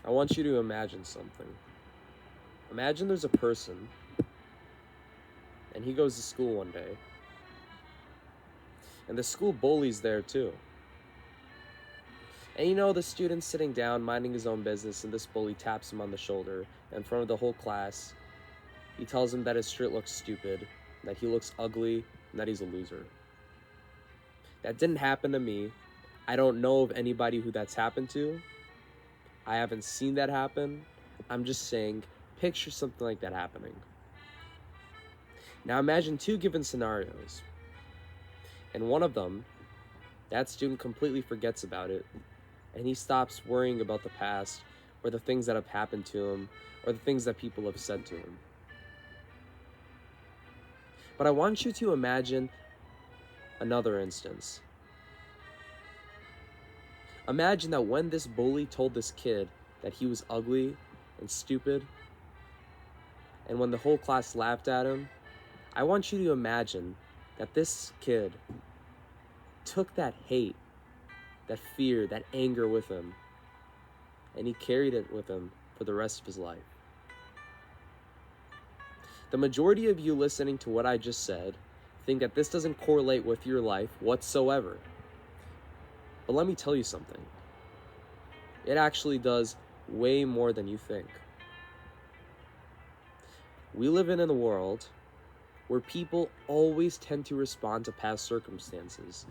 I want you to imagine something. Imagine there's a person, and he goes to school one day, and the school bully's there too. And the student's sitting down, minding his own business, and this bully taps him on the shoulder in front of the whole class. He tells him that his shirt looks stupid, that he looks ugly, and that he's a loser. That didn't happen to me. I don't know of anybody who that's happened to. I haven't seen that happen. I'm just saying, picture something like that happening. Now imagine two given scenarios. In one of them, that student completely forgets about it, and he stops worrying about the past, or the things that have happened to him, or the things that people have said to him. But I want you to imagine another instance. Imagine that when this bully told this kid that he was ugly and stupid, and when the whole class laughed at him, I want you to imagine that this kid took that hate, that fear, that anger with him, and he carried it with him for the rest of his life. The majority of you listening to what I just said think that this doesn't correlate with your life whatsoever. But let me tell you something. It actually does way more than you think. We live in a world where people always tend to respond to past circumstances.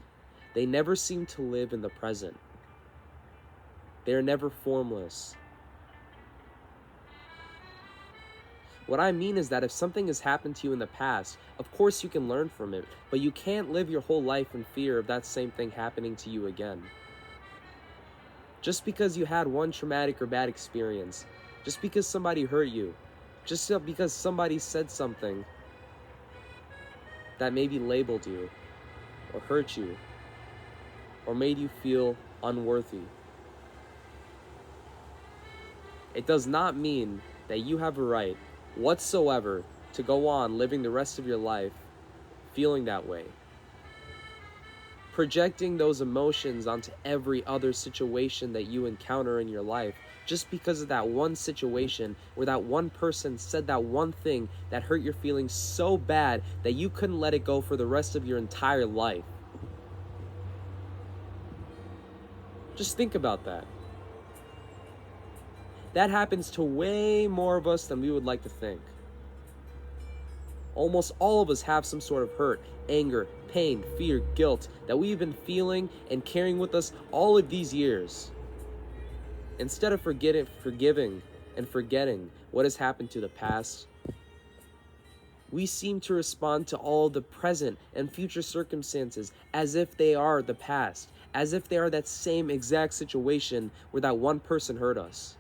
They never seem to live in the present. They are never formless. What I mean is that if something has happened to you in the past, of course you can learn from it, but you can't live your whole life in fear of that same thing happening to you again. Just because you had one traumatic or bad experience, just because somebody hurt you, just because somebody said something that maybe labeled you, or hurt you, or made you feel unworthy, it does not mean that you have a right whatsoever to go on living the rest of your life feeling that way, projecting those emotions onto every other situation that you encounter in your life just because of that one situation where that one person said that one thing that hurt your feelings so bad that you couldn't let it go for the rest of your entire life. Just think about that. That happens to way more of us than we would like to think. Almost all of us have some sort of hurt, anger, pain, fear, guilt that we've been feeling and carrying with us all of these years. Instead of forgiving and forgetting what has happened to the past, we seem to respond to all the present and future circumstances as if they are the past, as if they are that same exact situation where that one person hurt us.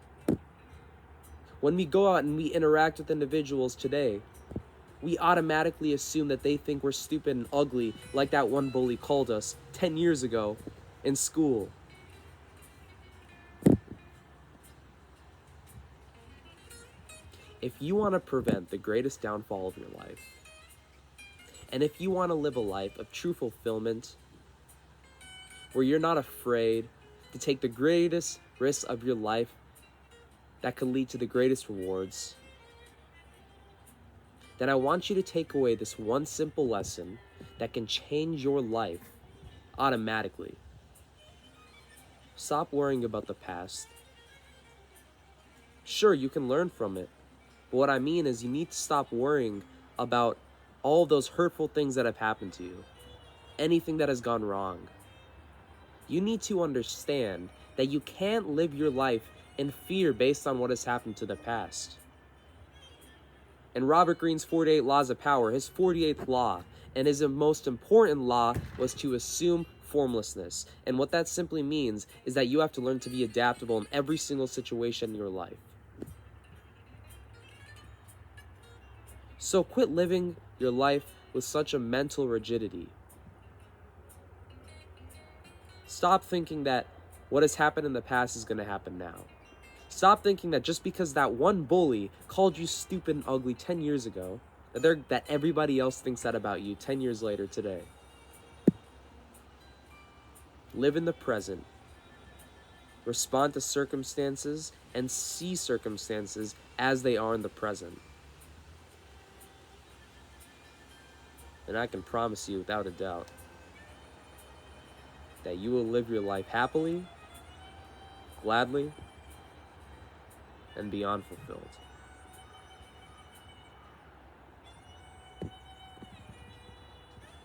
When we go out and we interact with individuals today, we automatically assume that they think we're stupid and ugly, like that one bully called us 10 years ago in school. If you want to prevent the greatest downfall of your life, and if you want to live a life of true fulfillment, where you're not afraid to take the greatest risks of your life that could lead to the greatest rewards, then I want you to take away this one simple lesson that can change your life automatically. Stop worrying about the past. Sure, you can learn from it, but what I mean is you need to stop worrying about all those hurtful things that have happened to you, anything that has gone wrong. You need to understand that you can't live your life in fear based on what has happened to the past. In Robert Greene's 48 Laws of Power, his 48th law, and his most important law, was to assume formlessness. And what that simply means is that you have to learn to be adaptable in every single situation in your life. So quit living your life with such a mental rigidity. Stop thinking that what has happened in the past is going to happen now. Stop thinking that just because that one bully called you stupid and ugly 10 years ago, that everybody else thinks that about you 10 years later today. Live in the present. respond to circumstances, and see circumstances as they are in the present. And I can promise you without a doubt that you will live your life happily, gladly, and beyond fulfilled.